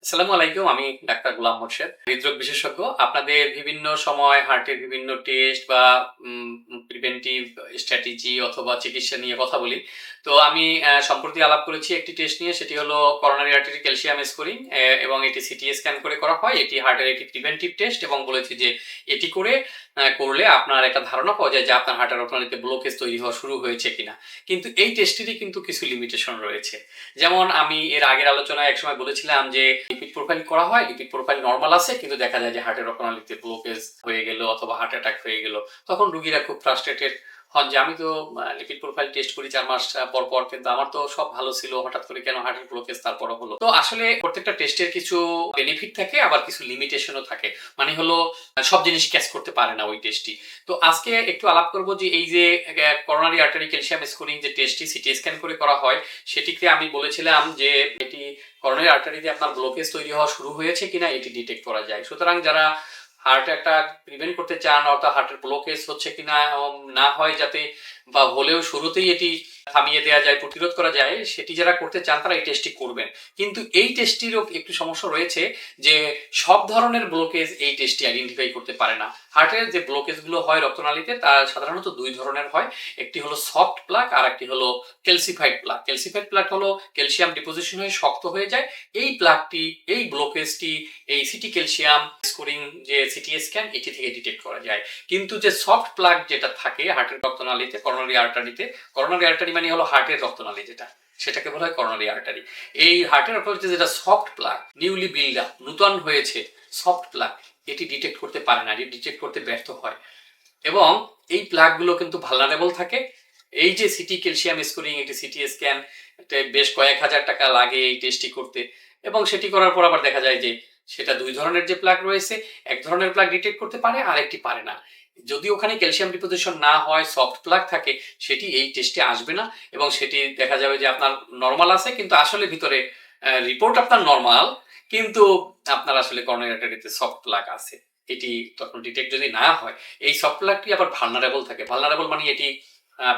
আসসালামু আলাইকুম। আমি ডাক্তার গোলাম মোর্শেদ, হৃদরোগ বিশেষজ্ঞ। আপনাদের বিভিন্ন সময় হার্টের বিভিন্ন টেস্ট বা প্রিভেন্টিভ স্ট্র্যাটেজি অথবা চিকিৎসা নিয়ে কথা বলি। তো আমি সম্প্রতি আলাপ করেছি একটি টেস্ট নিয়ে, সেটি হলো করোনারি আর্টারি ক্যালসিয়াম স্কোরিং এবং এটি সিটি স্ক্যান করে করা হয়। এটি হার্টের একটি প্রিভেন্টিভ টেস্ট এবং বলেছি যে এটি করলে আপনার একটা ধারণা পাওয়া যায় যে আপনার হার্টের রপ্তানিতে ব্লকেজ তৈরি হওয়া শুরু হয়েছে কিনা। কিন্তু এই টেস্টেরই কিন্তু কিছু লিমিটেশন রয়েছে। যেমন আমি এর আগের আলোচনায় একসময় বলেছিলাম যে লিপিড প্রোফাইল করা হয়, লিপিড প্রোফাইল নর্মাল আছে, কিন্তু দেখা যায় যে হার্টের রপ্তানিতে ব্লকেজ হয়ে গেল অথবা হার্ট অ্যাটাক হয়ে গেল। তখন রুগীরা খুব ফ্রাস্ট্রেটেড হন যে আমি তো লিপিড প্রোফাইল টেস্ট করি 4 মাস পর পর, কিন্তু আমার তো সব ভালো ছিল, হঠাৎ করে কেন হার্টের ব্লকেজ তারপরও হলো। তো আসলে প্রত্যেকটা টেস্টের কিছু বেনিফিট থাকে, আবার কিছু লিমিটেশনও থাকে। মানে হলো সব জিনিস ক্যাচ করতে পারে না ওই টেস্টটি। তো আজকে একটু আলাপ করবো যে এই যে করোনারি আর্টারি ক্যালসিয়াম স্কোরিং যে টেস্টটি সিটি স্ক্যান করে করা হয়, সেটিকে আমি বলেছিলাম যে এটি করোনারি আর্টারিতে আপনার ব্লকেজ তৈরি হওয়া শুরু হয়েছে কিনা এটি ডিটেক্ট করা যায়। সুতরাং যারা হার্ট অ্যাটাক প্রিভেন্ট করতে চান, অর্থাৎ হার্টের ব্লকেজ হচ্ছে কিনা না হয় যাতে, বা হলেও শুরুতেই এটি থামিয়ে দেওয়া যায়, প্রতিরোধ করা যায়, সেটি যারা করতে চান তারা এই টেস্টটি করবেন। কিন্তু এই টেস্টটিরও একটু সমস্যা রয়েছে যে সব ধরনের ব্লকেজ এই টেস্টটি আইডেন্টিফাই করতে পারে না। হার্টের যে ব্লকেজগুলো হয় রক্তনালীতে তার সাধারণত দুই ধরনের হয়। একটি হলো সফট প্লাক আর একটি হলো ক্যালসিফাইড প্লাক। ক্যালসিফাইড প্লাক হলো ক্যালসিয়াম ডিপোজিশন হয়ে শক্ত হয়ে যায়। এই প্লাকটি, এই ব্লকেজটি এই সিটি ক্যালসিয়াম স্কোরিং যে সিটি স্ক্যান এটি থেকে ডিটেক্ট করা যায়। কিন্তু যে সফট প্লাক যেটা থাকে হার্টের রক্তনালীতে, করোনারি আর্টারিতে, করোনারি আর্টারি মানে হলো হার্টের রক্তনালী, যেটা সেটাকে বলা হয় করোনারি আর্টারি। এই হার্টের রক্তনালীতে যেটা soft plaque, newly build up, নূতন হয়েছে সফট প্লাক, এটি ডিটেক্ট করতে পারে না, এটি ডিটেক্ট করতে ব্যর্থ হয়। এবং এই প্লাকগুলো কিন্তু ভালনারেবল থাকে। এই যে সিটি ক্যালসিয়াম স্কোরিং, একটি সিটি স্ক্যান বেশ কয়েক হাজার টাকা লাগে এই টেস্টটি করতে, এবং সেটি করার পর আবার দেখা যায় যে সেটা দুই ধরনের যে প্লাক রয়েছে, এক ধরনের প্লাক ডিটেক্ট করতে পারে আর একটি পারে না। যদি ওখানে ক্যালসিয়াম ডিপোজিশন না হয়, সফট প্লাক থাকে, সেটি এই টেস্টে আসবে না এবং সেটি দেখা যাবে যে আপনার নর্মাল আছে, কিন্তু আসলে ভিতরে রিপোর্ট আপনার নর্মাল, কিন্তু আপনার আসলে করোনারি আর্টারিতে সফট প্লাক আছে। এটি তখন ডিটেক্ট যদি না হয়, এই সফট প্লাকটি আবার ভালনারেবল থাকে। ভালনারেবল মানে এটি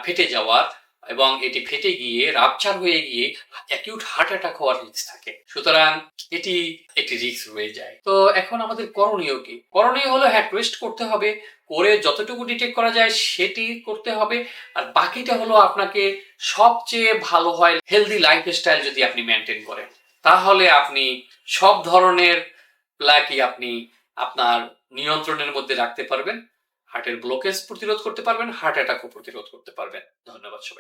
ফেটে যাওয়ার, এবং এটি ফেটে গিয়ে রাপচার হয়ে গিয়ে অ্যাকিউট হার্ট অ্যাটাক হওয়ার রিস্ক থাকে। সুতরাং এটি একটি রিস্ক রয়ে যায়। তো এখন আমাদের করণীয় কি? করণীয় হলো হ্যাঁ, টেস্ট করতে হবে, করে যতটুকু ডিটেক্ট করা যায় সেটি করতে হবে। আর বাকিটা হলো আপনাকে সবচেয়ে ভালো হয় হেলদি লাইফস্টাইল যদি আপনি মেনটেন করেন, তাহলে আপনি সব ধরনের প্লাকই আপনি আপনার নিয়ন্ত্রণের মধ্যে রাখতে পারবেন, হার্টের ব্লকেজ প্রতিরোধ করতে পারবেন, হার্ট অ্যাটাকও প্রতিরোধ করতে পারবেন। ধন্যবাদ সবাই।